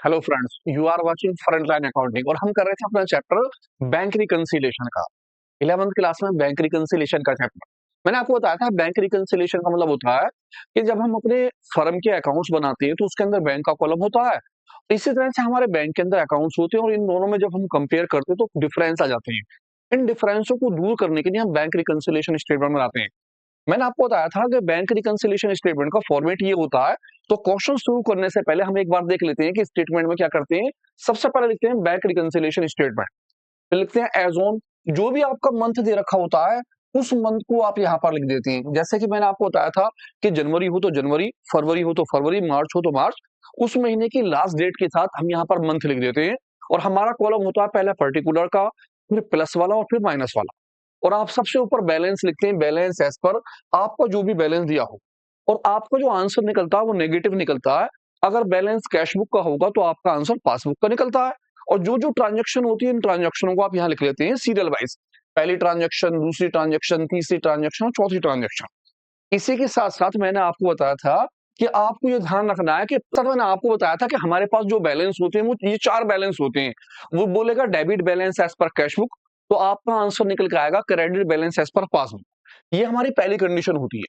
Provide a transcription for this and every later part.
Hello friends, you are watching frontline accounting और हम कर रहे थे अपना चैप्टर बैंक रिकंसिलिएशन का। 11th क्लास में बैंक रिकंसिलिएशन का चैप्टर मैंने आपको बताया था। बैंक रिकंसिलिएशन का मतलब होता है कि जब हम अपने फर्म के अकाउंट्स बनाते हैं तो उसके अंदर बैंक का कॉलम होता है। इसी तरह से हमारे बैंक के अंदर अकाउंट्स होते हैं और इन दोनों में जब हम कंपेयर करते हैं तो डिफरेंस आ जाते हैं। इन डिफरेंसों को दूर करने के लिए हम बैंक रिकंसिलिएशन स्टेटमेंट बनाते हैं। मैंने आपको बताया था कि बैंक रिकंसिलिएशन स्टेटमेंट का फॉर्मेट ये होता है। तो क्वेश्चन शुरू करने से पहले हम एक बार देख लेते हैं कि स्टेटमेंट में क्या करते हैं। सबसे पहले लिखते हैं बैंक रिकंसिलिएशन स्टेटमेंट, फिर लिखते हैं एज ऑन। जो भी आपका मंथ दे रखा होता है उस मंथ को आप यहाँ पर लिख देते हैं। जैसे कि मैंने आपको बताया था कि जनवरी हो तो जनवरी, फरवरी हो तो फरवरी, मार्च हो तो मार्च। उस महीने की लास्ट डेट के साथ हम यहाँ पर मंथ लिख देते हैं और हमारा कॉलम होता है पहले पर्टिकुलर का, फिर प्लस वाला और फिर माइनस वाला। और आप सबसे ऊपर बैलेंस लिखते हैं, बैलेंस एज पर आपका जो भी बैलेंस दिया हो। और आपका जो आंसर निकलता है वो नेगेटिव निकलता है। अगर बैलेंस कैश बुक का होगा तो आपका आंसर पासबुक का निकलता है। और जो जो ट्रांजेक्शन होती है इन ट्रांजेक्शनों को आप यहाँ लिख लेते हैं सीरियल वाइज। पहली ट्रांजेक्शन, दूसरी ट्रांजेक्शन, तीसरी ट्रांजेक्शन और चौथी ट्रांजेक्शन। इसी के साथ साथ मैंने आपको बताया था कि आपको ये ध्यान रखना है कि मैंने आपको बताया था कि हमारे पास जो बैलेंस होते हैं वो ये 4 बैलेंस होते हैं। वो बोलेगा debit balance as per cash book, तो आपका आंसर निकल के आएगा credit balance as per passbook. ये हमारी पहली कंडीशन होती है।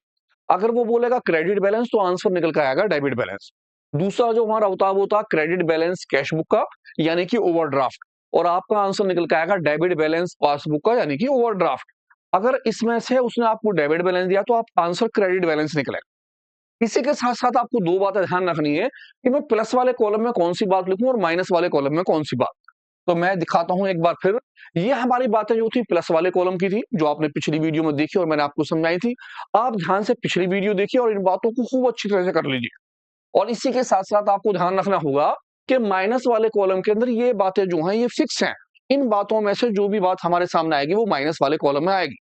अगर वो बोलेगा क्रेडिट बैलेंस तो आंसर निकल के आएगा डेबिट बैलेंस। दूसरा जो हमारा होता है वो होता है क्रेडिट बैलेंस कैश बुक का, यानी कि ओवरड्राफ्ट। और आपका आंसर निकल के आएगा डेबिट बैलेंस पासबुक का, यानी कि ओवरड्राफ्ट। अगर इसमें से उसने आपको डेबिट बैलेंस दिया तो आप आंसर क्रेडिट बैलेंस निकलेगा। इसी के साथ साथ आपको 2 बातें ध्यान रखनी है कि मैं प्लस वाले कॉलम में कौन सी बात लिखूं और माइनस वाले कॉलम में कौन सी बात। तो मैं दिखाता हूं एक बार फिर। ये हमारी बातें जो थी प्लस वाले कॉलम की थी, जो आपने पिछली वीडियो में देखी और मैंने आपको समझाई थी। आप ध्यान से पिछली वीडियो देखिए और इन बातों को खूब अच्छी तरह से कर लीजिए। और इसी के साथ साथ आपको ध्यान रखना होगा कि माइनस वाले कॉलम के अंदर ये बातें जो हैं ये फिक्स हैं। इन बातों में से जो भी बात हमारे सामने आएगी वो माइनस वाले कॉलम में आएगी।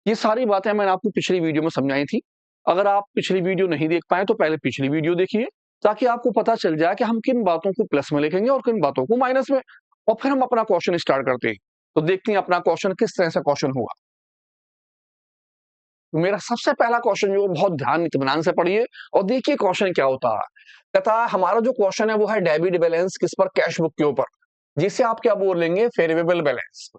ये सारी बातें मैंने आपको पिछली वीडियो में समझाई थी। अगर आप पिछली वीडियो नहीं देख पाए तो पहले पिछली वीडियो देखिए, ताकि आपको पता चल जाए कि हम किन बातों को प्लस में लिखेंगे और किन बातों को माइनस में। और फिर हम अपना क्वेश्चन स्टार्ट करते हैं। तो देखते हैं अपना क्वेश्चन किस तरह से क्वेश्चन होगा। मेरा सबसे पहला क्वेश्चन जो बहुत ध्यान इत्मीनान से पढ़िए और देखिए क्वेश्चन क्या होता है। कहता है हमारा जो क्वेश्चन है वो है डेबिट बैलेंस किस पर, कैश बुक के ऊपर, जिसे आप क्या बोल लेंगे, फेवरेबल बैलेंस।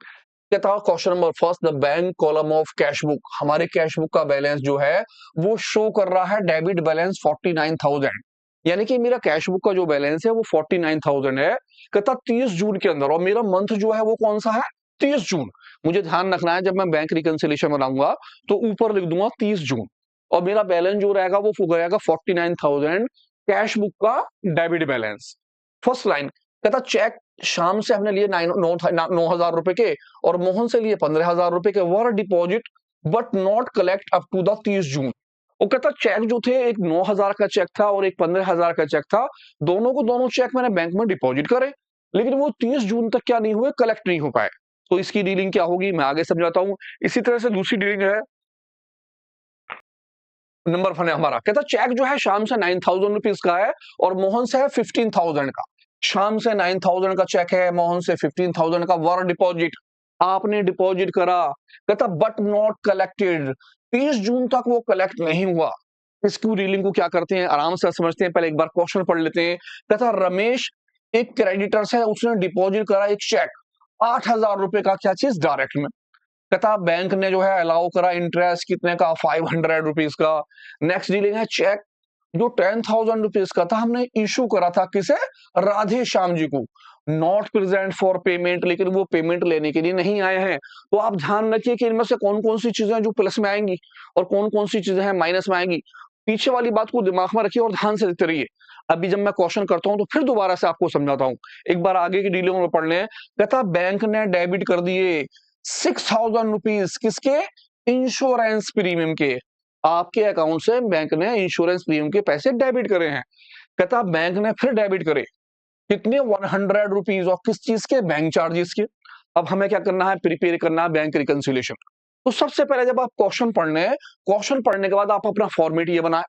कहता है question number first, the bank column of cash book. हमारे कैश बुक का बैलेंस जो है वो शो कर रहा है डेबिट बैलेंस 49,000, यानी कि मेरा कैश बुक का जो बैलेंस है वो 49,000 है। कहता 30 जून के अंदर, और मेरा मंथ जो है वो कौन सा है, 30 जून। मुझे ध्यान रखना है जब मैं बैंक रिकंसिलिएशन बनाऊंगा तो ऊपर लिख दूंगा 30 जून। और मेरा बैलेंस जो रहेगा वो रहेगा 49,000 कैश बुक का डेबिट बैलेंस। फर्स्ट लाइन कहता चेक शाम से हमने लिए 9,000 रुपए के और मोहन से लिए 15,000 रुपए के, were deposit but not collect up to the 30 June. वो कहता चेक जो थे एक 9,000 का चेक था और एक 15,000 का चेक था। दोनों को दोनों चेक मैंने बैंक में डिपॉजिट करे, लेकिन वो 30 जून तक क्या नहीं हुए, कलेक्ट नहीं हो पाए। तो इसकी डीलिंग क्या होगी मैं आगे समझाता हूं। इसी तरह से दूसरी डीलिंग है, नंबर वन है हमारा। कहता चेक जो है शाम से 9,000 रुपीज का है और मोहन से है 15,000 का। शाम से 9,000 का चेक है, मोहन से 15,000 का, वर डिपॉजिट, आपने डिपॉजिट करा। कहता बट नॉट कलेक्टेड, 30 जून तक वो कलेक्ट नहीं हुआ। इसकी डीलिंग को क्या करते हैं आराम से समझते हैं। पहले एक बार क्वेश्चन पढ़ लेते हैं। कहता रमेश एक क्रेडिटर से उसने डिपॉजिट करा एक चेक 8,000 रुपए का, क्या चीज, डायरेक्ट में। कहता बैंक ने जो है अलाउ करा इंटरेस्ट कितने का, 500 रुपीज का। नेक्स्ट डीलिंग है चेक जो 10,000 रुपीज का था, हमने इशू करा था किसे, राधे श्याम जी को। नॉट प्रेजेंट फॉर पेमेंट, लेकिन वो पेमेंट लेने के लिए नहीं आए हैं। तो आप ध्यान रखिए कि इनमें से कौन कौन सी चीजें जो प्लस में आएंगी और कौन कौन सी चीजें हैं माइनस में आएंगी। पीछे वाली बात को दिमाग में रखिए और ध्यान से देखते रहिए। अभी जब मैं क्वेश्चन करता हूं तो फिर दोबारा से आपको समझाता हूं। एक बार आगे की डीलिंग में पढ़ लें। कहता बैंक ने डेबिट कर दिए 6,000 रुपीज किसके, इंश्योरेंस प्रीमियम के। आपके अकाउंट से बैंक ने इंश्योरेंस प्रीमियम के पैसे डेबिट करे हैं। कहता बैंक ने फिर डेबिट करे कितने, 100 रुपीज, और किस चीज के, बैंक चार्जेस के। अब हमें क्या करना है, प्रिपेयर करना है बैंक रिकंसिलिएशन। तो सबसे पहले जब आप क्वेश्चन पढ़ने हैं, क्वेश्चन पढ़ने के बाद आप अपना फॉर्मेट ये बनाए।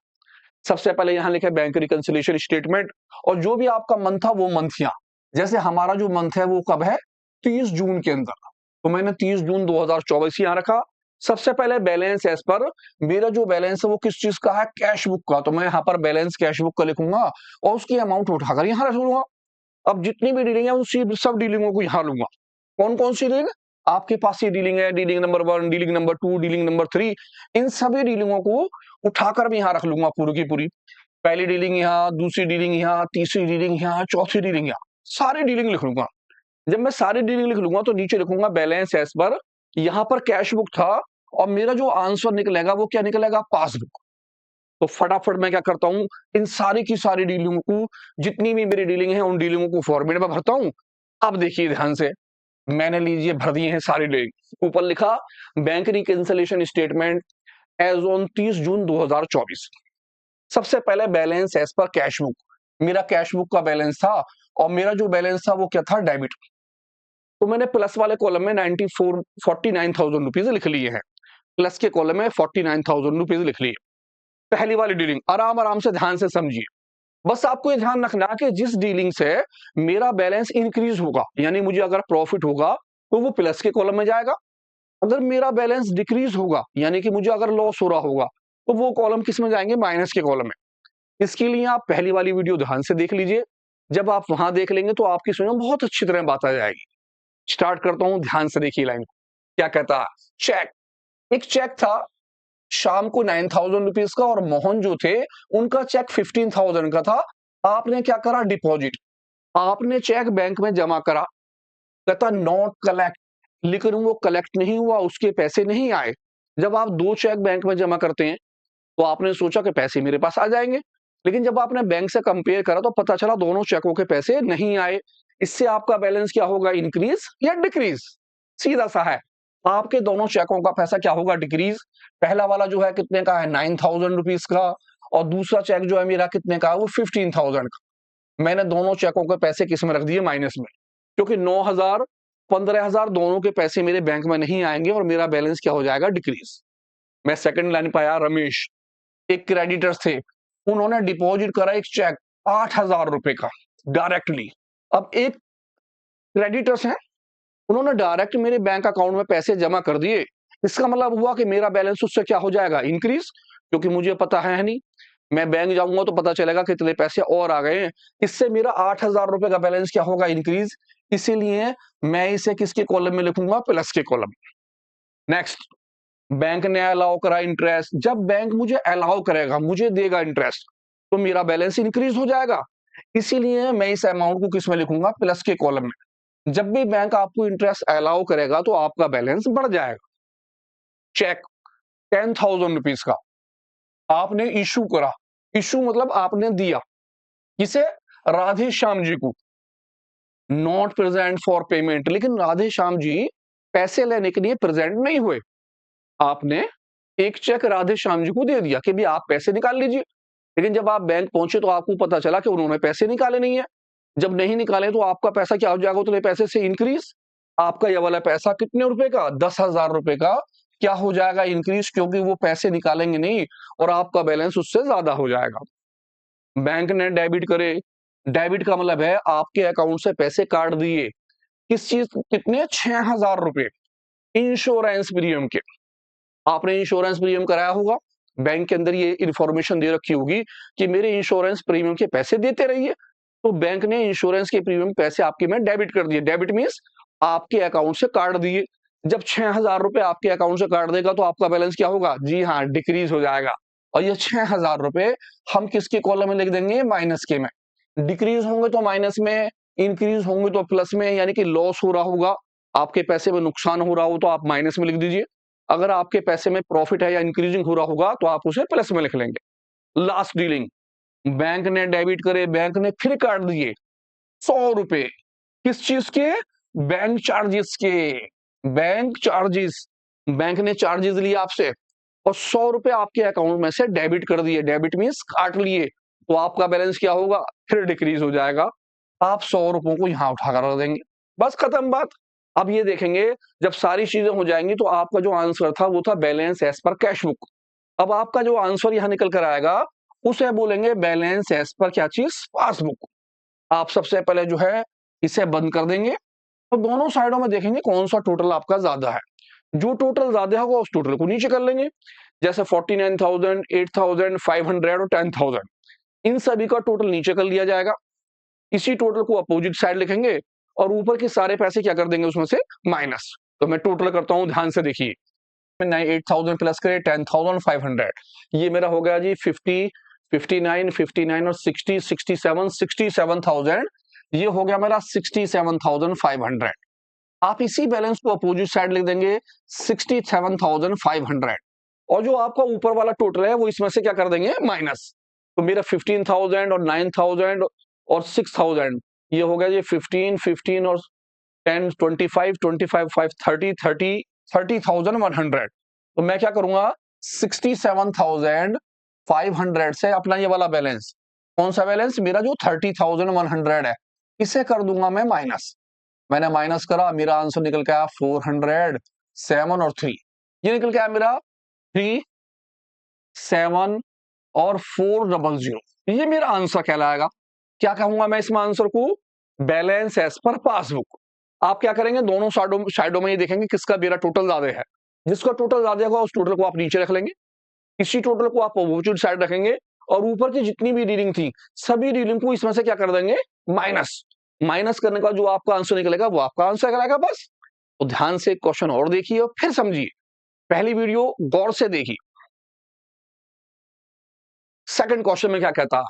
सबसे पहले यहां लिखे बैंक रिकंसिलिएशन स्टेटमेंट, और जो भी आपका मंथ था वो मंथ यहाँ, जैसे हमारा जो मंथ है वो कब है, 30 जून के अंदर। तो मैंने 30 जून 2024 यहां रखा। सबसे पहले बैलेंस एज पर, मेरा जो बैलेंस है वो किस चीज का है, कैश बुक का। तो मैं यहाँ पर बैलेंस कैश बुक का लिखूंगा और उसकी अमाउंट उठाकर यहां रख लूंगा। अब जितनी भी डीलिंग है उसी सब डीलिंगों को यहाँ लूंगा। कौन कौन सी डीलिंग? आपके पास ये डीलिंग है, dealing number 1, dealing number 2, dealing number 3, इन सभी डीलिंगों को उठाकर मैं यहाँ रख लूंगा पूरी की पूरी। पहली डीलिंग यहाँ, दूसरी डीलिंग यहाँ, तीसरी डीलिंग यहाँ, चौथी डीलिंग यहाँ, सारी डीलिंग लिख लूंगा। जब मैं सारी डीलिंग लिख लूंगा तो नीचे लिखूंगा बैलेंस एज पर, यहाँ पर कैश बुक था और मेरा जो आंसर निकलेगा वो क्या निकलेगा? पासबुक। तो फटाफट मैं क्या करता हूं, इन सारी की सारी डीलिंगों को, जितनी भी मेरी डीलिंग है उन डीलिंगों को फॉर्मेट में भरता हूं। अब देखिए ध्यान से, मैंने लीजिए भर दिए हैं सारी डीलिंग। ऊपर लिखा bank reconciliation statement as on 30 June 2024। सबसे पहले balance as per cash book, मेरा कैश बुक का बैलेंस था और मेरा जो बैलेंस था वो क्या था? डेबिट। तो मैंने प्लस वाले कॉलम में 49,000 रुपीज लिख लिए हैं, प्लस के कॉलम में 49,000 रुपीज लिख लिए। पहली वाली डीलिंग आराम आराम से ध्यान से समझिए। बस आपको ये ध्यान रखना कि जिस डीलिंग से मेरा बैलेंस इंक्रीज होगा, यानी मुझे अगर प्रॉफिट होगा तो वो प्लस के कॉलम में जाएगा। अगर मेरा बैलेंस डिक्रीज होगा, यानी कि मुझे अगर लॉस हो रहा होगा, तो वो कॉलम किस में जाएंगे? माइनस के कॉलम में। इसके लिए आप पहली वाली वीडियो ध्यान से देख लीजिए। जब आप वहां देख लेंगे तो आपकी समझ में बहुत अच्छी तरह बात आ जाएगी। स्टार्ट करता हूं, ध्यान से देखिए लाइन क्या कहता है। चेक, एक चेक था शाम को 9,000 रुपीज का और मोहन जो थे उनका चेक 15,000 का था। आपने क्या करा? डिपॉजिट। आपने चेक बैंक में जमा करा, कहता नॉट कलेक्ट, लेकिन वो कलेक्ट नहीं हुआ, उसके पैसे नहीं आए। जब आप दो चेक बैंक में जमा करते हैं तो आपने सोचा कि पैसे मेरे पास आ जाएंगे, लेकिन जब आपने बैंक से कंपेयर करा तो पता चला दोनों चेकों के पैसे नहीं आए। इससे आपका बैलेंस क्या होगा? इंक्रीज या डिक्रीज? सीधा सा है, आपके दोनों चेकों का पैसा क्या होगा? डिक्रीज। पहला वाला जो है कितने का है? 9,000 रुपीज का, और दूसरा चेक जो है मेरा कितने का है? वो 15,000 का। मैंने दोनों चेकों के पैसे किस में रख दिए? माइनस में, क्योंकि 9,000 15,000 दोनों के पैसे मेरे बैंक में नहीं आएंगे और मेरा बैलेंस क्या हो जाएगा? डिक्रीज। मैं सेकंड लाइन पे आया, रमेश एक क्रेडिटर्स थे, उन्होंने डिपॉजिट करा एक चेक 8,000 रुपए का डायरेक्टली। अब एक क्रेडिटर्स हैं, उन्होंने डायरेक्ट मेरे बैंक अकाउंट में पैसे जमा कर दिए। इसका मतलब हुआ कि मेरा बैलेंस उससे क्या हो जाएगा? इंक्रीज, क्योंकि मुझे पता है नहीं, मैं बैंक जाऊंगा तो पता चलेगा कितने पैसे और आ गए हैं। इससे मेरा 8,000 रुपए का बैलेंस क्या होगा? इंक्रीज। इसीलिए मैं इसे किसके कॉलम में लिखूंगा? प्लस के कॉलम। नेक्स्ट, बैंक ने अलाउ करा इंटरेस्ट। जब बैंक मुझे अलाउ करेगा, मुझे देगा इंटरेस्ट, तो मेरा बैलेंस इंक्रीज हो जाएगा। इसीलिए मैं इस अमाउंट को किस में लिखूंगा? प्लस के कॉलम में। जब भी बैंक आपको इंटरेस्ट अलाउ करेगा तो आपका बैलेंस बढ़ जाएगा। चेक 10,000 रुपीज का आपने इशू करा, इशू मतलब आपने दिया किसे? राधे श्याम जी को। नॉट प्रेजेंट फॉर पेमेंट, लेकिन राधे श्याम जी पैसे लेने के लिए प्रेजेंट नहीं हुए। आपने एक चेक राधे श्याम जी को दे दिया कि भी आप पैसे निकाल लीजिए, लेकिन जब आप बैंक पहुंचे तो आपको पता चला कि उन्होंने पैसे निकाले नहीं है। जब नहीं निकाले तो आपका पैसा क्या हो जाएगा? उतने पैसे से इंक्रीज। आपका ये वाला पैसा कितने रुपए का? 10,000 रुपए का क्या हो जाएगा? इंक्रीज, क्योंकि वो पैसे निकालेंगे नहीं और आपका बैलेंस उससे ज्यादा हो जाएगा। बैंक ने डेबिट करे, डेबिट का मतलब है आपके अकाउंट से पैसे काट दिए। किस चीज? कितने? 6,000 रुपए इंश्योरेंस प्रीमियम के। आपने इंश्योरेंस प्रीमियम कराया होगा, बैंक के अंदर ये इंफॉर्मेशन दे रखी होगी कि मेरे इंश्योरेंस प्रीमियम के पैसे देते रहिए। तो बैंक ने इंश्योरेंस के प्रीमियम पैसे आपके में डेबिट कर दिए। डेबिट मीन्स आपके अकाउंट से काट दिए। जब 6,000 रुपए आपके अकाउंट से काट देगा तो आपका बैलेंस क्या होगा? जी हाँ, डिक्रीज हो जाएगा। और ये 6,000 रुपए हम किसके कॉलम में लिख देंगे? माइनस के में। डिक्रीज होंगे तो माइनस में, इंक्रीज होंगे तो प्लस में, यानी कि लॉस हो रहा होगा, आपके पैसे में नुकसान हो रहा हो तो आप माइनस में लिख दीजिए। अगर आपके पैसे में प्रॉफिट है या इंक्रीजिंग हो रहा होगा तो आप उसे प्लस में लिख लेंगे। लास्ट डीलिंग, बैंक ने डेबिट करे, बैंक ने फिर काट दिए 100 रुपए। किस चीज के? बैंक चार्जेस के। बैंक चार्जेस, बैंक ने चार्जेस लिए आपसे और 100 रुपए आपके अकाउंट में से डेबिट कर दिए। डेबिट मीन्स काट लिए, तो आपका बैलेंस क्या होगा? फिर डिक्रीज हो जाएगा। आप 100 रुपयों को यहां उठाकर रख देंगे, बस खत्म बात। अब ये देखेंगे, जब सारी चीजें हो जाएंगी तो आपका जो आंसर था वो था balance as per cash book. अब आपका जो आंसर यहां निकल कर आएगा उसे बोलेंगे बैलेंस एज पर क्या चीज? पासबुक। आप सबसे पहले जो है इसे बंद कर देंगे और दोनों साइडों में देखेंगे कौन सा टोटल आपका ज्यादा है। जो टोटल ज्यादा होगा उस टोटल को नीचे कर लेंगे। जैसे 49,000, 8,500 और 10,000, इन सभी का टोटल नीचे कर लिया जाएगा। इसी टोटल को अपोजिट साइड लिखेंगे और ऊपर के सारे पैसे क्या कर देंगे उसमें से माइनस। तो मैं टोटल करता हूं, ध्यान से देखिए। 8,000 प्लस करे 10,500, ये मेरा हो गया जी 50, 59, 59 और 60, 67, 67,000, ये हो गया मेरा 67,500। आप इसी बैलेंस को अपोजिट साइड लिख देंगे 67,500, और जो आपका ऊपर वाला टोटल है वो इसमें से क्या कर देंगे माइनस। तो मेरा 15,000 और 9,000 और 6,000, ये हो गया ये 15, 15 और 10, 25, 25, 5, 30, 30, 30,100। तो मैं क्या करूंगा 67,500 से अपना ये वाला बैलेंस, कौन सा बैलेंस, मेरा जो 30,100 है, इसे कर दूंगा मैं माइनस। मैंने माइनस करा, मेरा आंसर निकल के आया 400, 7 और 3, ये निकल के आया मेरा 3, 7 और 400, ये मेरा आंसर कहलाएगा। क्या कहूंगा मैं इसमें आंसर को, बैलेंस एज पर पासबुक। आप क्या करेंगे, दोनों साइडों में ये देखेंगे किसका मेरा टोटल ज्यादा है, जिसका टोटल ज्यादा होगा उस टोटल को आप नीचे रख लेंगे, इसी टोटल को आप अपोजिट साइड रखेंगे, और ऊपर की जितनी भी रीडिंग थी सभी रीडिंग को इसमें से क्या कर देंगे माइनस। माइनस करने का जो आपका आंसर निकलेगा वो आपका आंसर कहलाएगा बस। तो ध्यान से क्वेश्चन और देखिए और फिर समझिए, पहली वीडियो गौर से देखिए। सेकंड क्वेश्चन में क्या कहता है,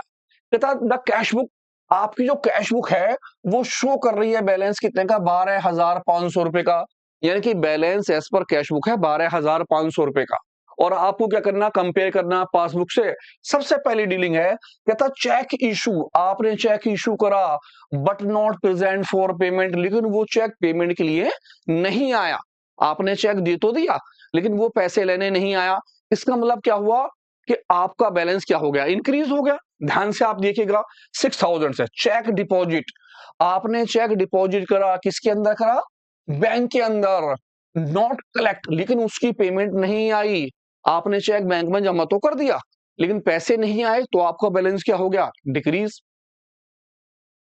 कहता द कैश बुक, आपकी जो कैश बुक है वो शो कर रही है बैलेंस कितने का, 12,500 रुपए का, यानी कि balance as per cash book है 12,500 रुपए का। और आपको क्या करना, कंपेयर करना पासबुक से। सबसे पहली डीलिंग है, कहता चेक इशू, आपने चेक इशू करा but not present for payment, लेकिन वो चेक पेमेंट के लिए नहीं आया। आपने चेक दे तो दिया लेकिन वो पैसे लेने नहीं आया, इसका मतलब क्या हुआ कि आपका बैलेंस क्या हो गया, इंक्रीज हो गया। ध्यान से आप देखिएगा, 6,000 से चेक डिपॉजिट, आपने चेक डिपॉजिट करा, किसके अंदर करा, बैंक के अंदर, नॉट कलेक्ट, लेकिन उसकी पेमेंट नहीं आई। आपने चेक बैंक में जमा तो कर दिया लेकिन पैसे नहीं आए, तो आपका बैलेंस क्या हो गया, डिक्रीज।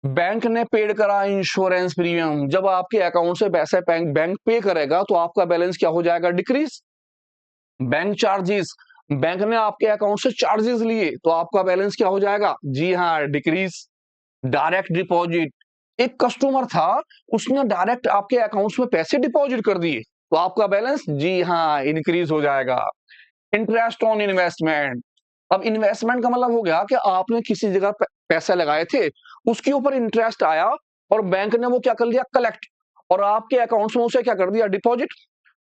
बैंक ने पेड करा इंश्योरेंस प्रीमियम, जब आपके अकाउंट से पैसे बैंक पे करेगा तो आपका बैलेंस क्या हो जाएगा, डिक्रीज। बैंक चार्जेस, बैंक ने आपके अकाउंट से चार्जेस लिए तो आपका बैलेंस क्या हो जाएगा, जी हाँ डिक्रीज। डायरेक्ट डिपॉजिट, एक कस्टमर था उसने डायरेक्ट आपके अकाउंट्स में पैसे डिपॉजिट कर दिए तो आपका बैलेंस, जी हाँ इंक्रीज हो जाएगा। इंटरेस्ट ऑन इन्वेस्टमेंट, अब इन्वेस्टमेंट का मतलब हो गया कि आपने किसी जगह पैसे लगाए थे, उसके ऊपर इंटरेस्ट आया और बैंक ने वो क्या कर लिया, कलेक्ट, और आपके अकाउंट्स में उसे क्या कर दिया, डिपॉजिट।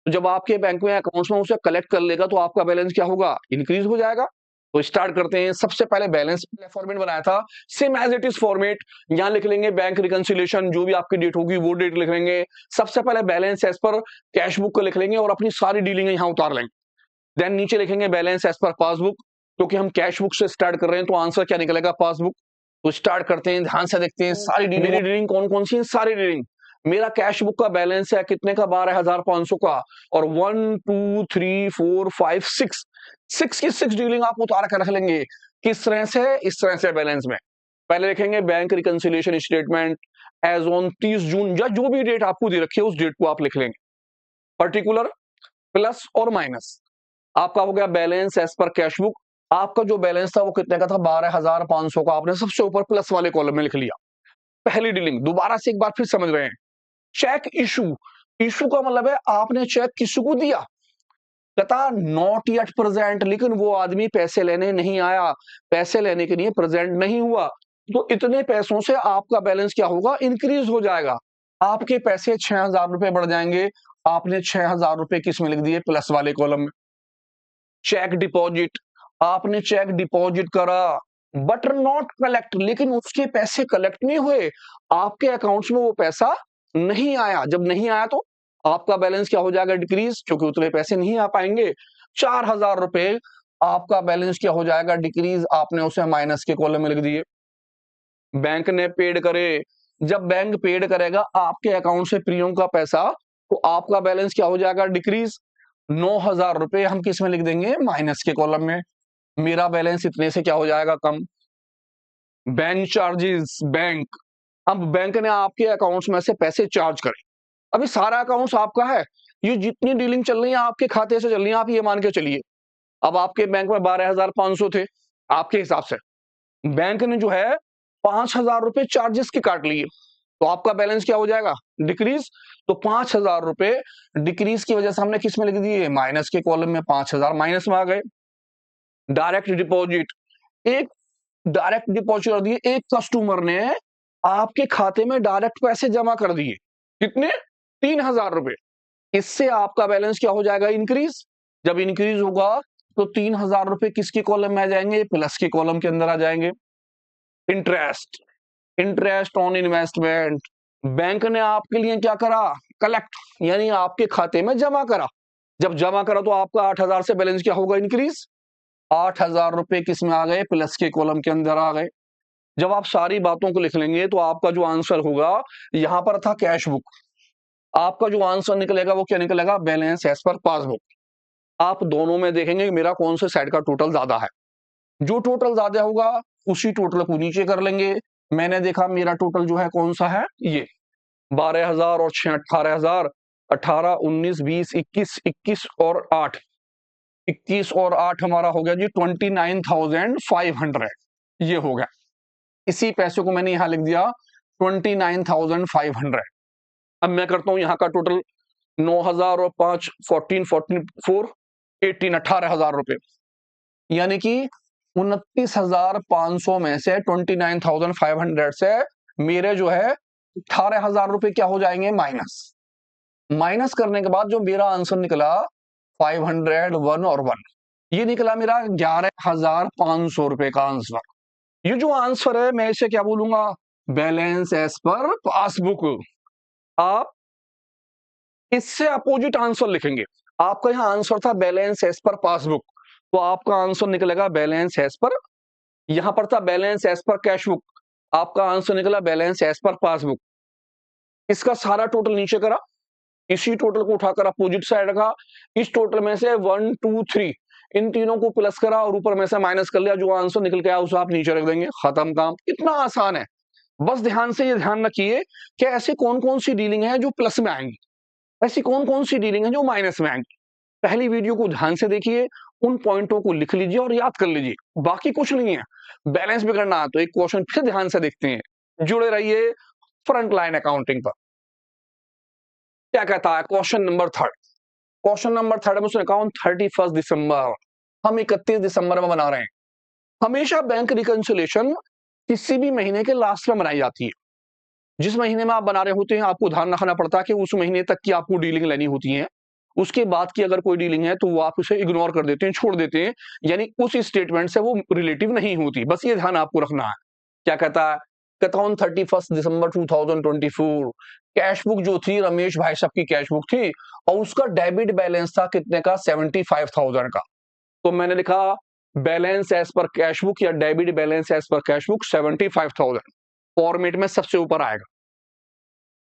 जब आपके बैंक में अकाउंट्स में उसे कलेक्ट कर लेगा तो आपका बैलेंस क्या होगा, इंक्रीज हो जाएगा। तो स्टार्ट करते हैं। सबसे पहले बैलेंस फॉर्मेट बनाया था, same as it is format, यहां लिख लेंगे बैंक रिकंसिलिएशन, जो भी आपकी डेट होगी वो डेट लिख लेंगे। सबसे पहले balance as per cash book को लिख लेंगे और अपनी सारी डीलिंग यहां उतार लेंगे। देन नीचे लिखेंगे बैलेंस एज पर पासबुक, क्योंकि हम कैश बुक से स्टार्ट कर रहे हैं तो आंसर क्या निकलेगा, पासबुक। तो स्टार्ट करते हैं, ध्यान से देखते हैं सारी डीलिंग। मेरी डीलिंग कौन कौन सी है, सारी डीलिंग। मेरा कैश बुक का बैलेंस है कितने का, 12,500 का, और 1 2 3 4 5 6 की 6 डीलिंग आप उतार कर रख लेंगे। किस तरह से, इस तरह से बैलेंस में पहले लिखेंगे bank reconciliation statement as on 30 June, या जो भी डेट आपको दे रखी है उस डेट को आप लिख लेंगे, पर्टिकुलर प्लस और माइनस। आपका हो गया balance as per cash book, आपका जो बैलेंस था वो कितने का था, 12,500 का, आपने सबसे ऊपर प्लस वाले कॉलम में लिख लिया। पहली डीलिंग, दोबारा से एक बार फिर समझ रहे हैं। चेक इशू, इशू का मतलब है आपने चेक किसी को दिया, कहता नॉट येट प्रेजेंट, लेकिन वो आदमी पैसे लेने नहीं आया, पैसे लेने के लिए प्रेजेंट नहीं हुआ, तो इतने पैसों से आपका बैलेंस क्या होगा, इंक्रीज हो जाएगा। आपके पैसे 6,000 रुपए बढ़ जाएंगे। आपने 6,000 रुपए किस में लिख दिए, प्लस वाले कॉलम में। चेक डिपॉजिट, आपने चेक डिपॉजिट करा बट नॉट कलेक्ट, लेकिन उसके पैसे कलेक्ट नहीं हुए, आपके अकाउंट्स में वो पैसा नहीं आया। जब नहीं आया तो आपका बैलेंस क्या हो जाएगा, डिक्रीज, क्योंकि उतने पैसे नहीं आ पाएंगे। 4,000 रुपए आपका बैलेंस क्या हो जाएगा, डिक्रीज, आपने उसे माइनस के कॉलम में लिख दिए। बैंक ने पेड करे, जब बैंक पेड करेगा आपके अकाउंट से प्रीमियम का पैसा, तो आपका बैलेंस क्या हो जाएगा, डिक्रीज। 9,000 रुपए हम किस में लिख देंगे, माइनस के कॉलम में। मेरा बैलेंस इतने से क्या हो जाएगा, कम। बैंक चार्जेस, बैंक, अब बैंक ने आपके अकाउंट्स में से पैसे चार्ज करे, अभी सारा अकाउंट्स आपका है, ये जितनी डीलिंग चल रही है आपके खाते से चल रही है, आप ये मान के चलिए। अब आपके बैंक में 12,500 थे आपके हिसाब से, बैंक ने जो है 5,000 रुपए चार्जेस के काट लिए, तो आपका बैलेंस क्या हो जाएगा? डिक्रीज। तो 5,000 रुपए डिक्रीज की वजह से हमने किस में लिख दिए? माइनस के कॉलम में 5,000 माइनस में आ गए। डायरेक्ट डिपॉजिट, एक डायरेक्ट डिपॉजिट कर दिए, एक कस्टमर ने आपके खाते में डायरेक्ट पैसे जमा कर दिए, कितने? 3,000 रुपए। इससे आपका बैलेंस क्या हो जाएगा? इंक्रीज। जब इंक्रीज होगा तो 3,000 रुपए किसके कॉलम में आ जाएंगे? प्लस के कॉलम के अंदर आ जाएंगे। Interest, interest on investment, bank ने आपके लिए क्या करा? कलेक्ट, यानी आपके खाते में जमा करा। जब जमा करा तो आपका 8,000 से बैलेंस क्या होगा? इंक्रीज। 8,000 रुपए किस में आ गए? प्लस के कॉलम के अंदर आ गए। जब आप सारी बातों को लिख लेंगे तो आपका जो आंसर होगा, यहां पर था कैश बुक, आपका जो आंसर निकलेगा वो क्या निकलेगा? Balance as per passbook. आप दोनों में देखेंगे मेरा कौन से साइड का टोटल ज्यादा है, जो टोटल ज्यादा होगा उसी टोटल को नीचे कर लेंगे। मैंने देखा मेरा टोटल जो है कौन सा है? ये 12,000 और 6 18,000, 18 19 20 21 21 और 8, 21 और 8 हमारा हो गया जी 29,500, ये हो गया। इसी पैसे को मैंने यहां लिख दिया 29,500। अब मैं करता हूं यहां का टोटल 9,000 और 5 14 4 18 18,000 रुपए, यानी कि 29,500 में से 29,500 से मेरे जो है 18,000 रुपए क्या हो जाएंगे? माइनस। माइनस करने के बाद जो मेरा आंसर निकला 500 1 और 1, ये निकला मेरा 11,500 रुपए का आंसर। ये जो आंसर है मैं इसे क्या बोलूंगा? Balance as per passbook. आप इससे अपोजिट आंसर लिखेंगे। आपका यहां आंसर था बैलेंस एज पर पासबुक, तो आपका आंसर निकलेगा बैलेंस एज पर, यहां पर था balance as per cash book, आपका आंसर निकला बैलेंस एज पर पासबुक। इसका सारा टोटल नीचे करा, इसी टोटल को उठाकर अपोजिट साइड रखा, इस टोटल में से 1 2 3 इन तीनों को प्लस करा और ऊपर में से माइनस कर लिया, जो आंसर निकल के आया उसे आप नीचे रख देंगे, खत्म काम। इतना आसान है। बस ध्यान से ये ध्यान रखिए कि ऐसे कौन कौन सी डीलिंग है जो प्लस में आएंगी, ऐसी कौन कौन सी डीलिंग है जो माइनस में आएंगी। पहली वीडियो को ध्यान से देखिए, उन पॉइंटों को लिख लीजिए और याद कर लीजिए, बाकी कुछ नहीं है। बैलेंस भी करना है तो एक क्वेश्चन फिर ध्यान से देखते हैं, जुड़े रहिए फ्रंट लाइन अकाउंटिंग पर। क्या कहता है क्वेश्चन नंबर 3? क्वेश्चन नंबर 3 में उसने कहा 31 दिसंबर, हम 31 दिसंबर में बना रहे हैं। हमेशा बैंक रिकंसिलिएशन किसी भी महीने के लास्ट में बनाई जाती है। जिस महीने में आप बना रहे होते हैं आपको ध्यान रखना पड़ता है कि उस महीने तक की आपको डीलिंग लेनी होती है। उसके बाद की अगर कोई डीलिंग है तो वो आप उसे इग्नोर कर देते हैं, छोड़ देते हैं, यानी उस स्टेटमेंट से वो रिलेटिव नहीं होती। बस ये ध्यान आपको रखना है। क्या कहता है? कहता हूं 31 दिसंबर 2024 कैश बुक जो थी रमेश भाई साहब की कैश बुक थी और उसका डेबिट बैलेंस था कितने का? 75,000 का। तो मैंने लिखा balance as per cash book या debit balance as per cash book 75,000 format में सबसे ऊपर आएगा।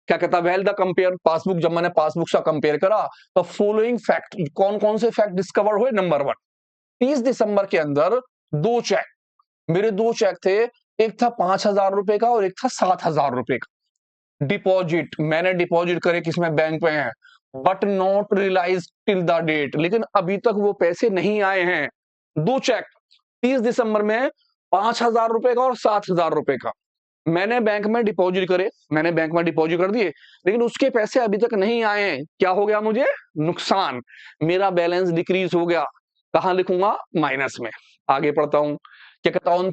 क्या कहता है? वेल द कंपेयर पासबुक, जब मैंने पासबुक से कंपेयर करा तो फॉलोइंग फैक्ट, कौन कौन से फैक्ट डिस्कवर हुए? नंबर 1, 30 दिसंबर के अंदर 2 चेक, मेरे 2 चेक थे, एक था 5,000 रुपए का और एक था 7,000 रुपए का। डिपॉजिट, मैंने डिपॉजिट करे किसमें? बैंक में है, but not realise till the date, लेकिन अभी तक वो पैसे नहीं आए हैं। 2 चेक 30 दिसंबर में 5,000 रुपए का और 7,000 रुपए का मैंने बैंक में डिपॉजिट करे, मैंने बैंक में डिपॉजिट कर दिए, लेकिन उसके पैसे अभी तक नहीं आए हैं। क्या हो गया? मुझे नुकसान, मेरा बैलेंस डिक्रीज हो गया। कहां लिखूंगा? माइनस में। आगे पढ़ता हूं। क्या कहता हूं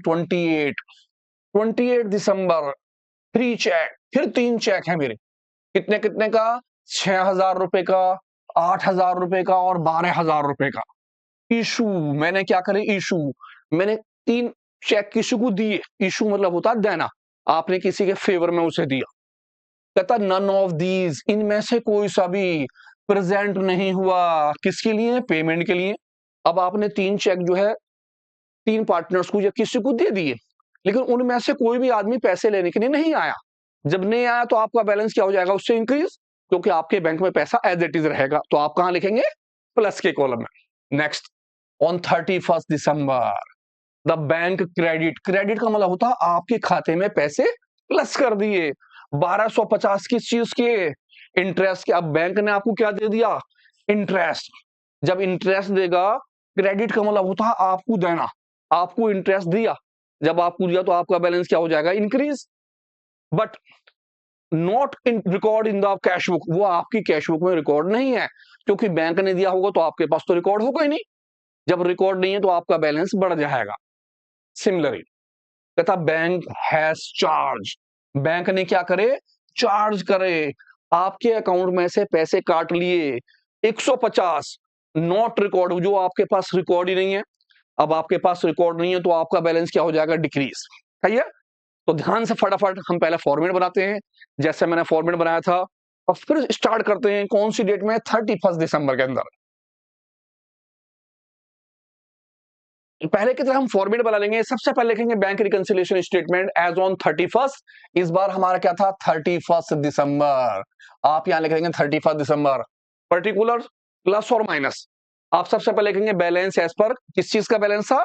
28 दिसंबर 3 चेक, फिर 3 चेक है मेरे, कितने कितने का? 6,000 रुपए का, 8,000 रुपए का और 12,000 रुपए का। इशू, मैंने क्या करे? इशू, मैंने 3 चेक किसी को दिए, इशू मतलब होता है देना, आपने किसी के फेवर में उसे दिया। कहता नन ऑफ दीज, इनमें से कोई सा भी प्रेजेंट नहीं हुआ, किसके लिए? पेमेंट के लिए। अब आपने 3 चेक जो है 3 पार्टनर्स को या किसी को दे दिए, लेकिन उनमें से कोई भी आदमी पैसे लेने के लिए नहीं आया। जब नहीं आया तो आपका बैलेंस क्या हो जाएगा? उससे इंक्रीज, क्योंकि आपके बैंक में पैसा एज इट इज रहेगा। तो आप कहां लिखेंगे? प्लस के कॉलम में। Next, on 31 December the bank credit, credit का मतलब होता है आपके खाते में पैसे प्लस कर दिए 1250 किस चीज के? इंटरेस्ट के। अब बैंक ने आपको क्या दे दिया? इंटरेस्ट। जब इंटरेस्ट देगा, क्रेडिट का मतलब होता है आपको देना, आपको इंटरेस्ट दिया, जब आप कूद गया तो आपका बैलेंस क्या हो जाएगा, increase. But not in record in the cash book, वो आपकी कैश बुक में रिकॉर्ड नहीं है, क्योंकि बैंक ने दिया होगा तो आपके पास तो रिकॉर्ड होगा ही नहीं। जब रिकॉर्ड नहीं है तो आपका बैलेंस बढ़ जाएगा। सिमिलरली तथा बैंक हैज चार्ज, बैंक ने क्या करे, चार्ज करे, आपके अकाउंट में से पैसे काट लिए 150, नॉट रिकॉर्ड, जो आपके पास रिकॉर्ड ही नहीं है। अब आपके पास रिकॉर्ड नहीं है तो आपका बैलेंस क्या हो जाएगा, डिक्रीज। सही है। तो ध्यान से फटाफट हम पहले फॉर्मेट बनाते हैं, जैसे मैंने फॉर्मेट बनाया था, और फिर स्टार्ट करते हैं कौन सी डेट में, 31 दिसंबर के अंदर। पहले की तरह हम फॉर्मेट बना लेंगे। सबसे पहले लिखेंगे bank reconciliation statement as on 31। इस बार हमारा क्या था, 31 दिसंबर। आप यहां लिखेंगे 31 दिसंबर, पर्टिकुलर प्लस और माइनस। आप सबसे पहले लिखेंगे बैलेंस एज पर, किस चीज का बैलेंस था,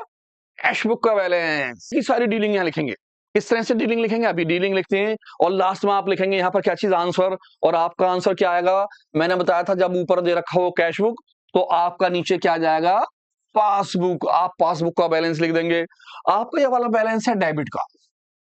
कैश बुक का बैलेंस की सारी डीलिंग यहां लिखेंगे। किस तरह से डीलिंग लिखेंगे, अभी डीलिंग लिखते हैं, और लास्ट में आप लिखेंगे यहाँ पर क्या चीज, आंसर। और आपका आंसर क्या आएगा, मैंने बताया था जब ऊपर दे रखा हो कैश बुक, तो आपका नीचे क्या जाएगा, पासबुक। आप पासबुक का बैलेंस लिख देंगे। आपका ये वाला बैलेंस है डेबिट का,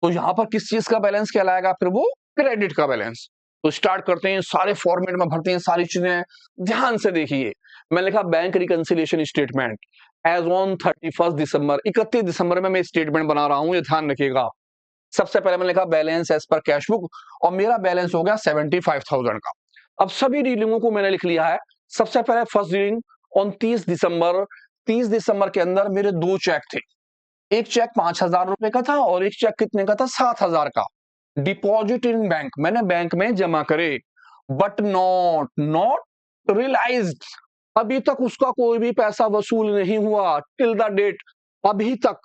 तो यहां पर किस चीज का बैलेंस कहलाएगा, फिर वो क्रेडिट का बैलेंस। तो स्टार्ट करते हैं, सारे फॉर्मेट में भरते हैं सारी चीजें। ध्यान से देखिए, मैं लिखा bank reconciliation statement as on 31 December, 31 December में मैं स्टेटमेंट बना रहा हूं, ये ध्यान रखिएगा। सबसे पहले मैंने लिखा balance as per cash book, और मेरा बैलेंस हो गया 75,000 का। अब सभी डीलिंगों को मैंने लिख लिया है। सबसे पहले फर्स्ट डीलिंग ऑन 30 दिसंबर, 30 दिसंबर के अंदर मेरे दो चेक थे। एक चेक 5,000 रुपए का था और एक चेक कितने का था, 7,000 का। डिपॉजिट इन बैंक, मैंने बैंक में जमा करे, बट नॉट रियलाइज्ड, अभी तक उसका कोई भी पैसा वसूल नहीं हुआ। टिल द डेट, अभी तक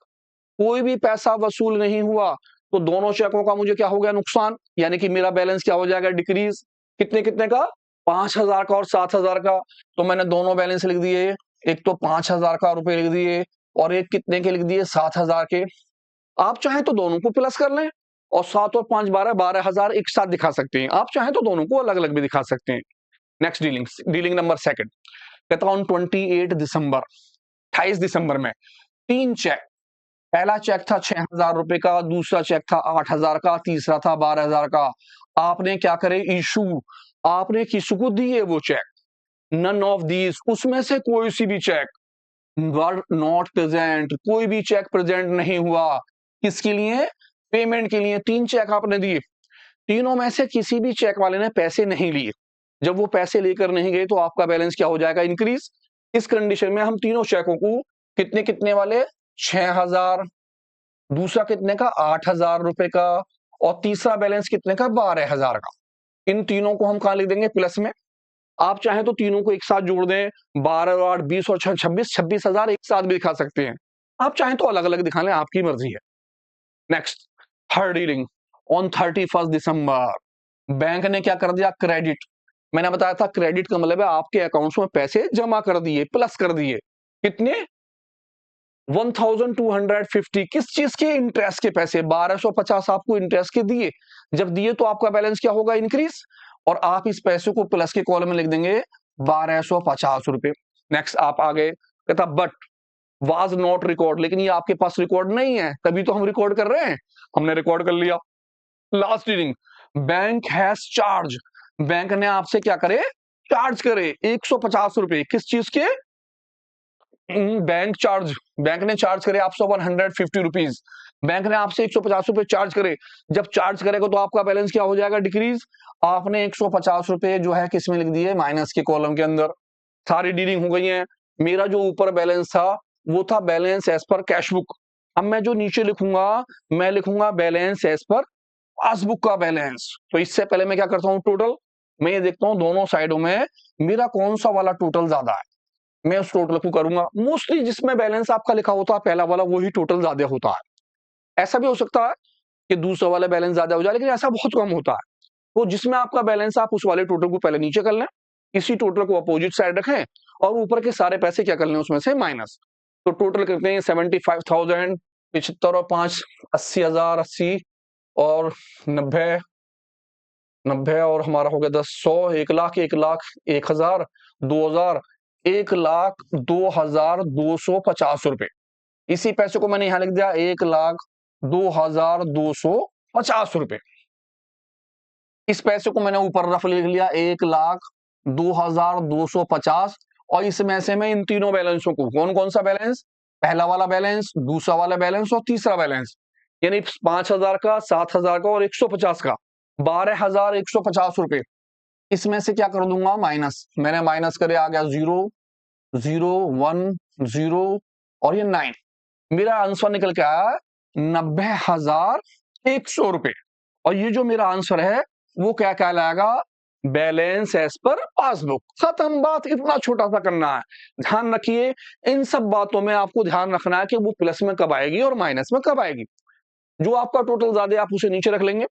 कोई भी पैसा वसूल नहीं हुआ। तो दोनों चेकों का मुझे क्या हो गया, नुकसान, यानी कि मेरा बैलेंस क्या हो जाएगा, डिक्रीज। कितने कितने का, 5,000 का और 7,000 का। तो मैंने दोनों बैलेंस लिख दिए, एक तो 5,000 का रुपए लिख दिए और एक कितने के लिख दिए, 7,000 के। आप चाहें तो दोनों को प्लस कर लें, और 7 और 5 12, 12,000 एक साथ दिखा सकते हैं। आप चाहें तो दोनों को अलग अलग भी दिखा सकते हैं। Next dealing, dealing number second, कहता हूं 28 दिसंबर, 28 दिसंबर में तीन चेक। पहला चेक था 6,000 रुपए का, दूसरा चेक था 8,000 का, तीसरा था 12,000 का। आपने क्या करे, इशू, आपने किसी को दिए वो चेक। नन ऑफ दीज, उसमें से कोई सी भी चेक वर नॉट प्रेजेंट, कोई भी चेक प्रेजेंट नहीं हुआ। किसके लिए, पेमेंट के लिए। तीन चेक आपने दिए, तीनों में से किसी भी चेक वाले ने पैसे नहीं लिए। जब वो पैसे लेकर नहीं गए तो आपका बैलेंस क्या हो जाएगा, इंक्रीज। इस कंडीशन में हम तीनों चेकों को, कितने कितने वाले, 6,000, दूसरा कितने का, 8,000 रुपए का, और तीसरा बैलेंस कितने का, 12,000 का। इन तीनों को हम कहां लिख देंगे, प्लस में। आप चाहें तो तीनों को एक साथ जोड़ दें, 12 और 8 20 और 6 26, 26,000 एक साथ भी दिखा सकते हैं। आप चाहें तो अलग अलग दिखा लें, आपकी मर्जी है। Next, third dealing on 31 December, bank ने क्या कर दिया, क्रेडिट। मैंने बताया था क्रेडिट का मतलब है आपके अकाउंट्स में पैसे जमा कर दिए, प्लस कर दिए। कितने, 1,250। किस चीज के, इंटरेस्ट के पैसे, 1,250 आपको इंटरेस्ट के दिए। जब दिए तो आपका बैलेंस क्या होगा, इंक्रीज। और आप इस पैसे को प्लस के कॉलम में लिख देंगे, 1,250 रुपए। नेक्स्ट आप आगे, कहता बट वाज नॉट रिकॉर्ड, लेकिन ये आपके पास रिकॉर्ड नहीं है, तभी तो हम रिकॉर्ड कर रहे हैं। हमने रिकॉर्ड कर लिया। Last reading, bank has charge, bank ने आपसे क्या करे, चार्ज करे 150 रुपए। किस चीज के, बैंक चार्ज, बैंक ने चार्ज करे आपसे 150 रुपीज। बैंक ने आपसे 150 रुपए चार्ज करे। जब चार्ज करेगा तो आपका बैलेंस क्या हो जाएगा, डिक्रीज। आपने 150 रुपए जो है किसमें लिख दिए, माइनस के कॉलम के अंदर। सारी डीलिंग हो गई है। मेरा जो ऊपर बैलेंस था वो था balance as per cash book. अब मैं जो नीचे लिखूंगा, मैं लिखूंगा बैलेंस एज पर पासबुक का बैलेंस। तो इससे पहले मैं क्या करता हूं, टोटल, मैं ये देखता हूं दोनों साइडों में मेरा कौन सा वाला टोटल ज्यादा है, मैं उस टोटल को करूंगा। मोस्टली जिसमें बैलेंस आपका लिखा होता है पहला वाला, वही टोटल ज्यादा होता है। ऐसा भी हो सकता है कि दूसरा वाला बैलेंस ज्यादा हो जाए, लेकिन ऐसा बहुत कम होता है। तो जिसमें आपका बैलेंस, आप उस वाले टोटल को पहले नीचे कर लें, इसी टोटल को अपोजिट साइड रखें, और ऊपर के सारे पैसे क्या कर लें, उसमें से माइनस। तो टोटल करते हैं 75,000, 75 और 5 80,000, 80 और 90, 90 और हमारा हो गया 10, 100, 1,00,000, 1,00,000, 1,000, 2,000, 1,02,250 रुपए। इसी पैसे को मैंने यहां लिख दिया, 1,00,000 2250 रुपए। इस पैसे को मैंने ऊपर रफ लिख लिया 1,02,250। और इसमें से मैं इन तीनों बैलेंसों को, कौन कौन सा बैलेंस, पहला वाला बैलेंस, दूसरा वाला बैलेंस और तीसरा बैलेंस, यानी 5,000 का, 7,000 का और 150 का, 12,150 रुपए, इसमें से क्या कर दूंगा, माइनस। मैंने माइनस करे, आ गया 0, 0, 1, 0 और ये 9। मेरा आंसर निकल के आया 90,100 रुपए। और ये जो मेरा आंसर है वो क्या कहलाएगा, बैलेंस एज पर पासबुक। खत्म बात, इतना छोटा सा करना है। ध्यान रखिए, इन सब बातों में आपको ध्यान रखना है कि वो प्लस में कब आएगी और माइनस में कब आएगी। जो आपका टोटल ज्यादा आप उसे नीचे रख लेंगे,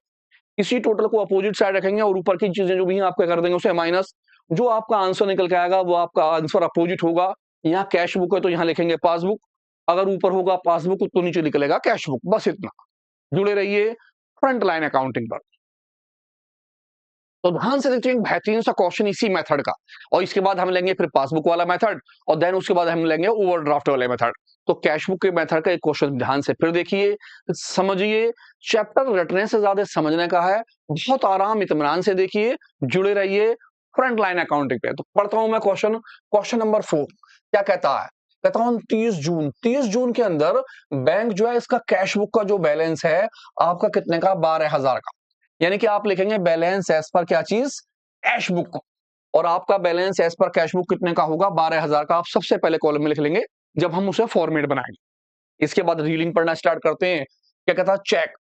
इसी टोटल को अपोजिट साइड रखेंगे और ऊपर की चीजें जो भी हैं आपका कर देंगे उसे माइनस। जो आपका आंसर निकल के आएगा वो आपका आंसर अपोजिट होगा। यहाँ कैश बुक है तो यहाँ लिखेंगे पासबुक, अगर ऊपर होगा पासबुक तो नीचे निकलेगा कैश बुक। बस इतना। जुड़े रहिए फ्रंट लाइन अकाउंटिंग पर। तो ध्यान से देखिए, बेहतरीन सा क्वेश्चन इसी मेथड का, और इसके बाद हम लेंगे फिर पासबुक वाला मेथड, और देन उसके बाद हम लेंगे ओवरड्राफ्ट वाले मेथड। तो कैश बुक के मेथड का एक क्वेश्चन ध्यान से फिर देखिए, समझिए। चैप्टर रटने से ज्यादा समझने का है। बहुत आराम इत्मीनान से देखिए, जुड़े रहिए फ्रंट लाइन अकाउंटिंग पे। तो पढ़ता हूं मैं क्वेश्चन। क्वेश्चन नंबर 4 क्या कहता है, कहता हूं 30 जून के अंदर बैंक जो है इसका कैश बुक का जो बैलेंस है आपका कितने का, 12,000 का। यानी कि आप लिखेंगे बैलेंस एज पर क्या चीज, कैश बुक। और आपका balance as per cash book कितने का होगा, 12,000 का। आप सबसे पहले कॉलम में लिख लेंगे जब हम उसे फॉर्मेट बनाएंगे। इसके बाद रीडिंग पढ़ना स्टार्ट करते हैं। क्या कहता है, चेक।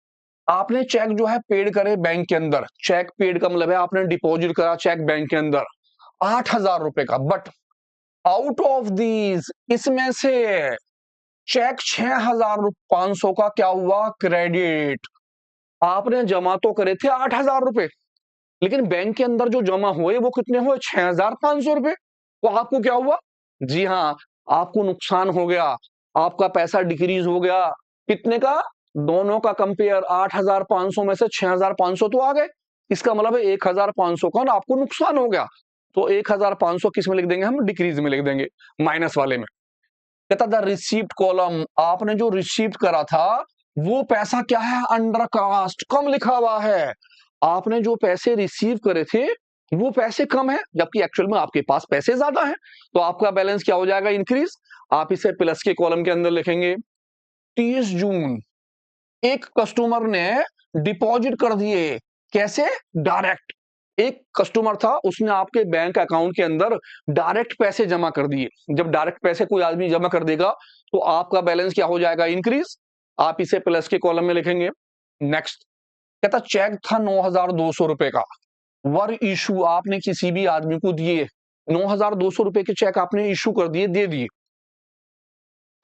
आपने चेक जो है पेड करे बैंक के अंदर। चेक पेड का मतलब है आपने डिपॉजिट करा चेक बैंक के अंदर 8,000 रुपए का। बट आउट ऑफ दीज, इसमें से चेक 6,500 का क्या हुआ, क्रेडिट। आपने जमा तो करे थे 8,000 रुपए, लेकिन बैंक के अंदर जो जमा हुए वो कितने हुए, 6,500 रुपए। तो आपको क्या हुआ, जी हाँ, आपको नुकसान हो गया, आपका पैसा डिक्रीज हो गया। कितने का, दोनों का कंपेयर, 8,500 में से 6,500 तो आ गए। इसका मतलब है 1,500 का ना आपको नुकसान हो गया। तो 1,500 किस में लिख देंगे हम, डिक्रीज में लिख देंगे, माइनस वाले में। कहता था रिसीप्ट कॉलम, आपने जो रिसीप्ट करा था वो पैसा क्या है, अंडर कास्ट, कम लिखा हुआ है। आपने जो पैसे रिसीव करे थे वो पैसे कम है, जबकि एक्चुअल में आपके पास पैसे ज्यादा हैं। तो आपका बैलेंस क्या हो जाएगा, इंक्रीज। आप इसे प्लस के कॉलम के अंदर लिखेंगे। 30 जून एक कस्टमर ने डिपॉजिट कर दिए, कैसे, डायरेक्ट। एक कस्टमर था, उसने आपके बैंक अकाउंट के अंदर डायरेक्ट पैसे जमा कर दिए। जब डायरेक्ट पैसे कोई आदमी जमा कर देगा तो आपका बैलेंस क्या हो जाएगा, इंक्रीज। आप इसे प्लस के कॉलम में लिखेंगे। नेक्स्ट कहता चेक था 9,200 रुपए का, वर इशू, आपने किसी भी आदमी को दिए 9,200 रुपए के चेक आपने इशू कर दिए, दे दिए।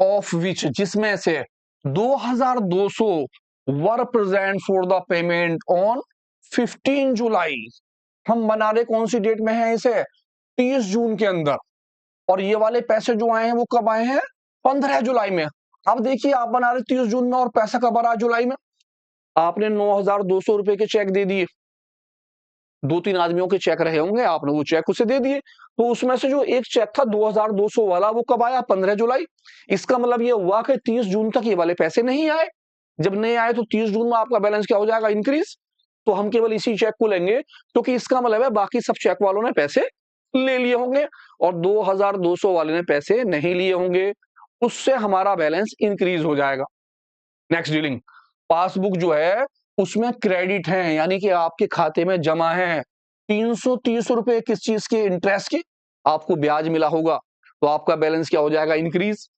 ऑफ विच, जिसमें से 2,200 were present for the payment on 15 जुलाई। हम बना रहे कौन सी डेट में है इसे, 30 जून के अंदर। और ये वाले पैसे जो आए हैं वो कब आए हैं, 15 जुलाई में। अब देखिए, आप बना रहे 30 जून में और पैसा कब आ रहा है, जुलाई में। आपने 9,200 रुपए के चेक दे दिए, 2-3 आदमियों के चेक रहे होंगे, आपने वो चेक उसे दे दिए। तो उसमें से जो एक चेक था 2,200 वाला वो कब आया, 15 जुलाई। इसका मतलब ये हुआ कि 30 जून तक ये वाले पैसे नहीं आए। जब नहीं आए तो 30 जून में आपका बैलेंस क्या हो जाएगा, इंक्रीज। तो हम केवल इसी चेक को लेंगे, क्योंकि इसका मतलब है बाकी सब चेक वालों ने पैसे ले लिए होंगे और 2,200 वाले ने पैसे नहीं लिए होंगे, उससे हमारा बैलेंस इंक्रीज हो जाएगा। नेक्स्ट डीलिंग, पासबुक जो है उसमें क्रेडिट है, यानी कि आपके खाते में जमा है 330 रुपए, किस चीज के, इंटरेस्ट की, आपको ब्याज मिला होगा। तो आपका बैलेंस क्या हो जाएगा, इंक्रीज।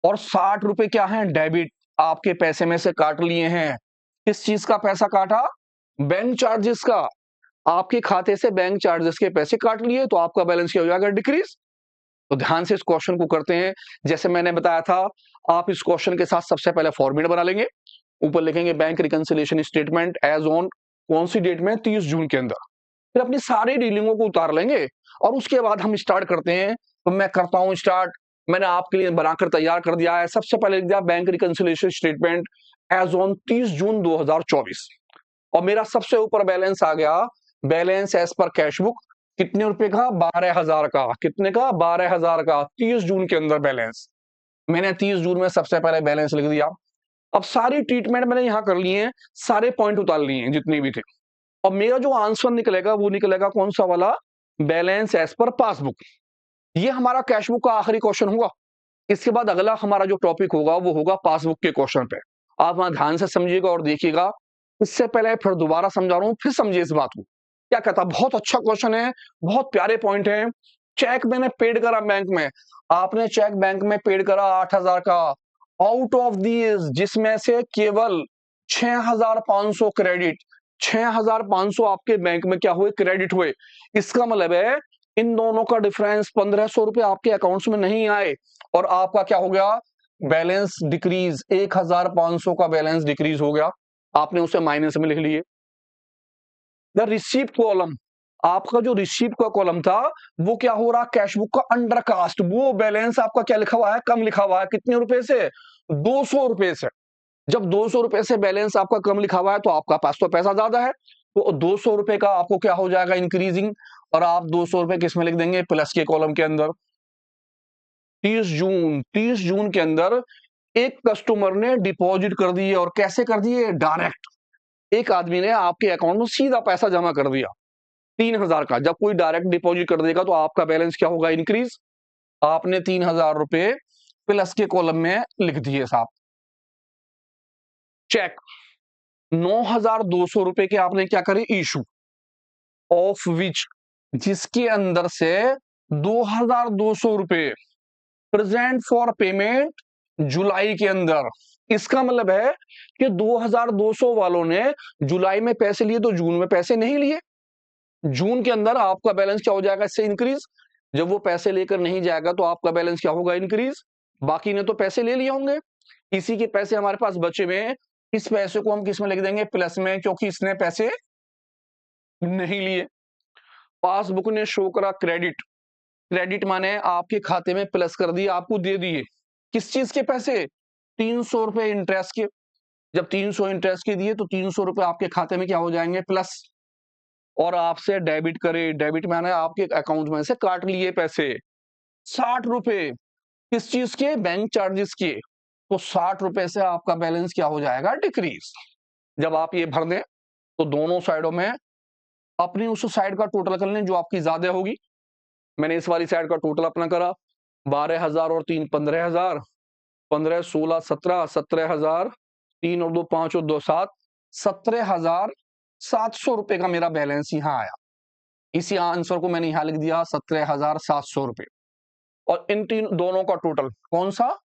और 60 रुपए क्या है, डेबिट, आपके पैसे में से काट लिए हैं। किस चीज का पैसा काटा, बैंक चार्जेस का। आपके खाते से बैंक चार्जेस के पैसे काट लिए, तो आपका बैलेंस क्या हो जाएगा, डिक्रीज। तो ध्यान से इस क्वेश्चन को करते हैं। जैसे मैंने बताया था, आप इस क्वेश्चन के साथ सबसे पहले फॉर्मेट बना लेंगे। ऊपर लिखेंगे bank reconciliation statement as on, कौन सी डेट में, 30 जून के अंदर। फिर अपनी सारी डीलिंगों को उतार लेंगे और उसके बाद हम स्टार्ट करते हैं। तो मैं करता हूं स्टार्ट। मैंने आपके लिए बनाकर तैयार कर दिया है। सबसे पहले लिख दिया bank reconciliation statement as on 30 June 2024। और मेरा सबसे ऊपर बैलेंस आ गया, balance as per cash book, कितने रुपए का, 12,000 का। कितने का, 12,000 का, 30 जून के अंदर बैलेंस। मैंने 30 जून में सबसे पहले बैलेंस लिख दिया। अब सारी ट्रीटमेंट मैंने यहां कर ली है, सारे पॉइंट उतार लिए हैं जितने भी थे, और मेरा जो आंसर निकलेगा वो निकलेगा कौन सा वाला, बैलेंस एज पर पासबुक। ये हमारा कैशबुक का आखिरी क्वेश्चन होगा। इसके बाद अगला हमारा जो टॉपिक होगा वो होगा पासबुक के क्वेश्चन पे। आप वहां ध्यान से समझिएगा और देखिएगा। इससे पहले फिर दोबारा समझा रहा हूं, फिर समझिए इस बात को। क्या कहता, बहुत अच्छा क्वेश्चन है, बहुत प्यारे पॉइंट है। चेक मैंने पेड करा बैंक में, आपने चेक बैंक में पेड करा 8,000 का, आउट ऑफ दीज जिसमें से केवल 6,500 क्रेडिट, 6,500 आपके बैंक में क्या हुए, क्रेडिट हुए। इसका मतलब है इन दोनों का डिफरेंस 1,500 रुपए आपके अकाउंट्स में नहीं आए, और आपका क्या हो गया, बैलेंस डिक्रीज, 1,500 का बैलेंस डिक्रीज हो गया, आपने उसे माइनस में लिख लिए। द रिसीप्ट कॉलम, आपका जो रिसीप्ट का कॉलम था वो क्या हो रहा, कैशबुक का अंडरकास्ट, वो बैलेंस आपका क्या लिखा हुआ है, कम लिखा हुआ है। कितने रुपए से, 200 रुपए से। जब 200 रुपए से बैलेंस आपका कम लिखा हुआ है तो आपका पास तो पैसा ज्यादा है, तो 200 रुपए का आपको क्या हो जाएगा, इंक्रीजिंग, और आप 200 रुपए किसमें लिख देंगे, प्लस के कॉलम के अंदर। 30 जून के अंदर एक कस्टमर ने डिपॉजिट कर दिए, और कैसे कर दिए, डायरेक्ट। एक आदमी ने आपके अकाउंट में सीधा पैसा जमा कर दिया 3,000 का। जब कोई डायरेक्ट डिपॉजिट कर देगा तो आपका बैलेंस क्या होगा, इंक्रीज। आपने 3,000 रुपए प्लस के कॉलम में लिख दिए साहब। चेक 9,200 रुपए के आपने क्या करे, इशू, ऑफ विच, जिसके अंदर से 2,200 रुपए प्रेजेंट फॉर पेमेंट जुलाई के अंदर। इसका मतलब है कि 2,200 वालों ने जुलाई में पैसे लिए तो जून में पैसे नहीं लिए। जून के अंदर आपका बैलेंस क्या हो जाएगा, इससे इंक्रीज। जब वो पैसे लेकर नहीं जाएगा तो आपका बैलेंस क्या होगा, इंक्रीज। बाकी ने तो पैसे ले लिए होंगे, इसी के पैसे हमारे पास बचे हुए हैं, इस पैसे को हम किस में लिख देंगे, प्लस में, क्योंकि इसने पैसे नहीं लिए। पासबुक ने शो करा क्रेडिट, क्रेडिट माने आपके खाते में प्लस कर दिए, आपको दे दिए। किस चीज के पैसे, 300 रुपए इंटरेस्ट के। जब 300 इंटरेस्ट के दिए तो 300 रुपए आपके खाते में क्या हो जाएंगे, प्लस। और आपसे डेबिट करे, डेबिट माने आपके अकाउंट में से काट लिए पैसे 60 रुपए, किस चीज के, बैंक चार्जेस के। तो 60 रुपए से आपका बैलेंस क्या हो जाएगा, डिक्रीज। जब आप ये भर दें तो दोनों साइडों में अपनी उस साइड का टोटल कर लें जो आपकी ज्यादा होगी। मैंने इस वाली साइड का टोटल अपना करा, 12,000 और 3 15,000, 15 16 17, 17,000, 3 और 2 5 और 2 7, 17,700 रुपए का मेरा बैलेंस यहाँ आया। इसी आंसर को मैंने यहाँ लिख दिया 17,700 रुपए। और इन तीन दोनों का टोटल कौन सा,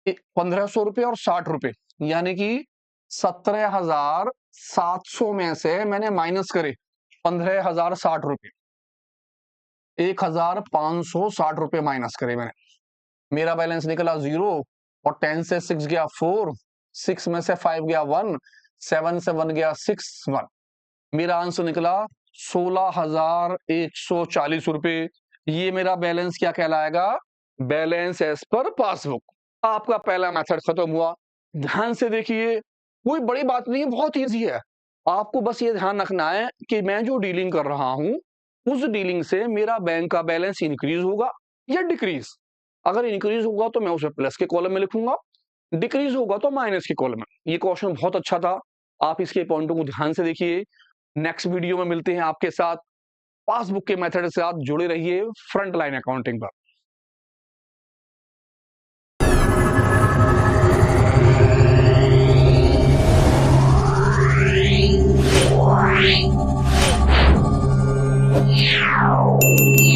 1,500 रुपए और 60 रुपए, यानी कि 17,700 में से मैंने माइनस करे 15,060 रुपए, 1,560 रुपए माइनस करे मैंने। मेरा बैलेंस निकला 0, और 10 से 6 गया 4, 6 में से 5 गया 1, 7 से 1 गया 6 1। मेरा आंसर निकला 16,140 रुपए। ये मेरा बैलेंस क्या कहलाएगा, बैलेंस एज पर पासबुक। आपका पहला मेथड खत्म हुआ। ध्यान से देखिए, कोई बड़ी बात नहीं है, बहुत इजी है। आपको बस ये ध्यान रखना है कि मैं जो डीलिंग कर रहा हूं उस डीलिंग से मेरा बैंक का बैलेंस इंक्रीज होगा या डिक्रीज। अगर इंक्रीज होगा तो मैं उसे प्लस के कॉलम में लिखूंगा, डिक्रीज होगा तो माइनस के कॉलम में। ये क्वेश्चन बहुत अच्छा था, आप इसके पॉइंटों को ध्यान से देखिए। नेक्स्ट वीडियो में मिलते हैं आपके साथ, पासबुक के मेथड के साथ जुड़े रहिए फ्रंट लाइन अकाउंटिंग पर। Yeah.